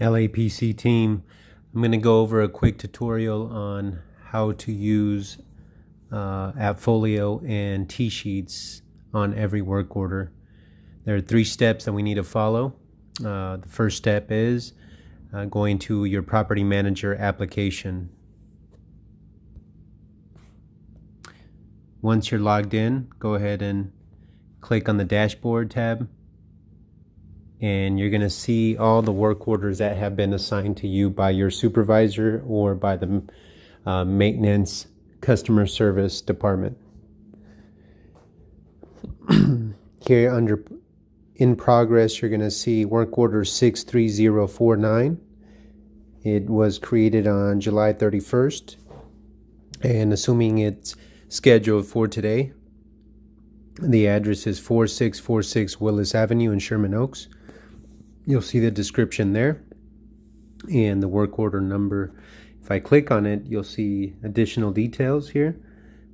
LAPC team. I'm going to go over a quick tutorial on how to use Appfolio and T-sheets on every work order. There are 3 steps that we need to follow. The first step is going to your property manager application. Once you're logged in, go ahead and click on the dashboard tab, and you're going to see all the work orders that have been assigned to you by your supervisor or by the maintenance customer service department. Here under in progress, you're going to see work order 63049. It was created on July 31st, and assuming it's scheduled for today, the address is 4646 Willis Avenue in Sherman Oaks. You'll see the description there and the work order number. If I click on it, you'll see additional details here.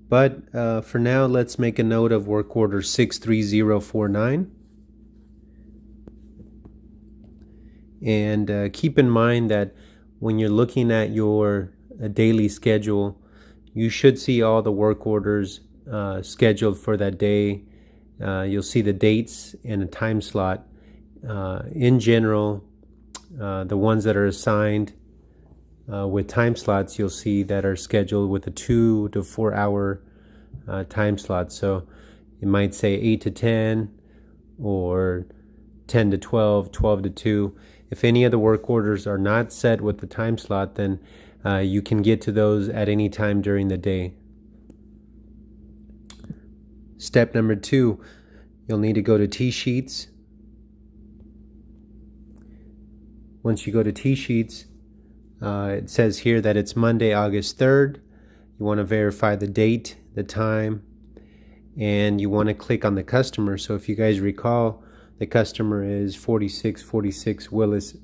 But for now, let's make a note of work order 63049. And keep in mind that when you're looking at your daily schedule, you should see all the work orders scheduled for that day. You'll see the dates and a time slot. In general, the ones that are assigned with time slots, you'll see that are scheduled with a 2 to 4 hour time slot. So it might say 8 to 10 or 10 to 12, 12 to 2. If any of the work orders are not set with the time slot, then you can get to those at any time during the day. Step number 2, you'll need to go to T-sheets. Once you go to T-sheets, it says here that it's Monday, August 3rd. You want to verify the date, the time, and you want to click on the customer. So if you guys recall, the customer is 4646 Willis.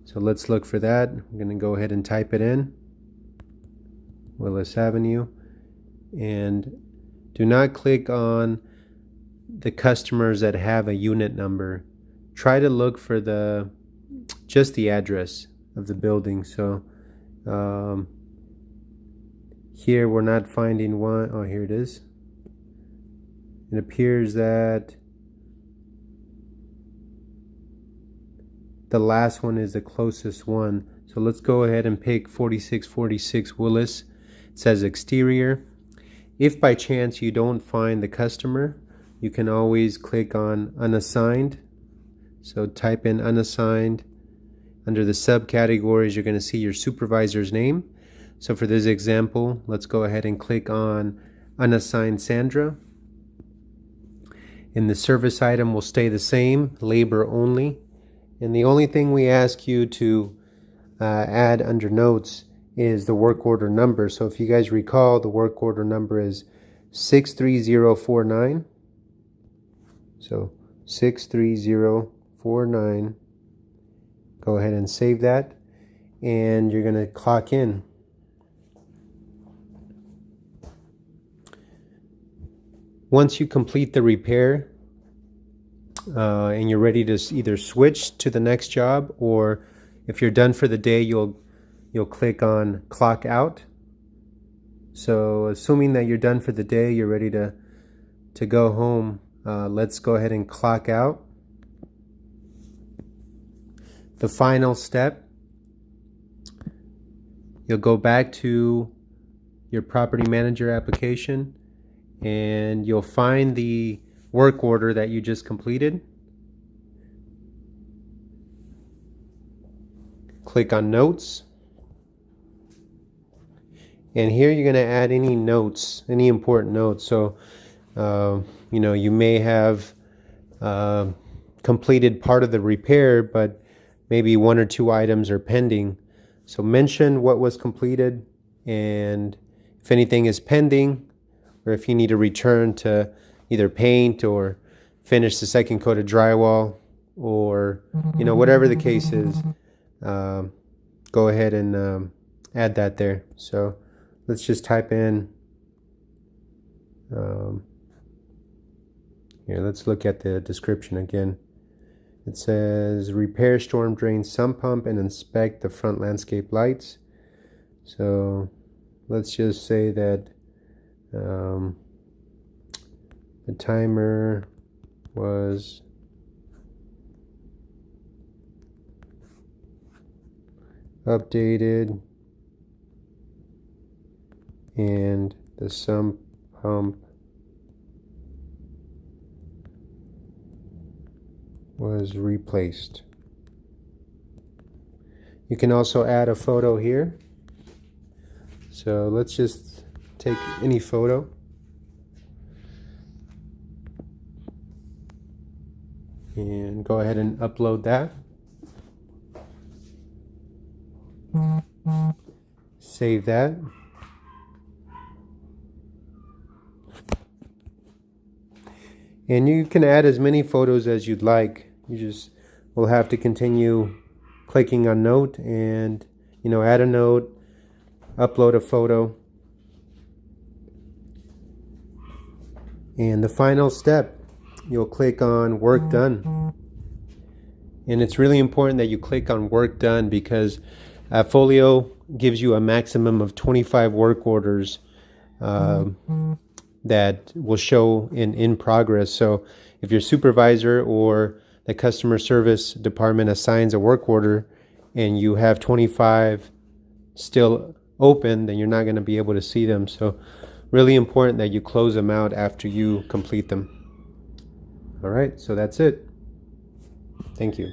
So let's look for that. I'm going to go ahead and type it in. Willis Avenue. And do not click on the customers that have a unit number. Try to look for just the address of the building. So here we're not finding one. Oh, here it is. It appears that the last one is the closest one. So let's go ahead and pick 4646 Willis. It says exterior. If by chance you don't find the customer, you can always click on unassigned. So type in unassigned. Under the subcategories, you're going to see your supervisor's name. So for this example, let's go ahead and click on unassigned Sandra. And the service item will stay the same, labor only. And the only thing we ask you to add under notes is the work order number. So if you guys recall, the work order number is 63049. So 63049. Go ahead and save that, and you're going to clock in. Once you complete the repair and you're ready to either switch to the next job, or if you're done for the day, you'll click on clock out. So assuming that you're done for the day, you're ready to go home, let's go ahead and clock out. The final step, you'll go back to your property manager application and you'll find the work order that you just completed. Click on notes. And here you're going to add any notes, any important notes. So, you may have completed part of the repair, but maybe 1 or 2 items are pending. So mention what was completed, and if anything is pending, or if you need to return to either paint or finish the second coat of drywall, or whatever the case is, go ahead and add that there. So let's just type in here, let's look at the description again. It says repair storm drain sump pump and inspect the front landscape lights. So let's just say that the timer was updated and the sump pump was replaced. You can also add a photo here. So let's just take any photo. And go ahead and upload that. Save that. And you can add as many photos as you'd like. You just will have to continue clicking on note and, add a note, upload a photo. And the final step, you'll click on work done. And it's really important that you click on work done because Appfolio gives you a maximum of 25 work orders that will show in progress. So if your supervisor or the customer service department assigns a work order and you have 25 still open, then you're not going to be able to see them. So really important that you close them out after you complete them. All right, so that's it. Thank you.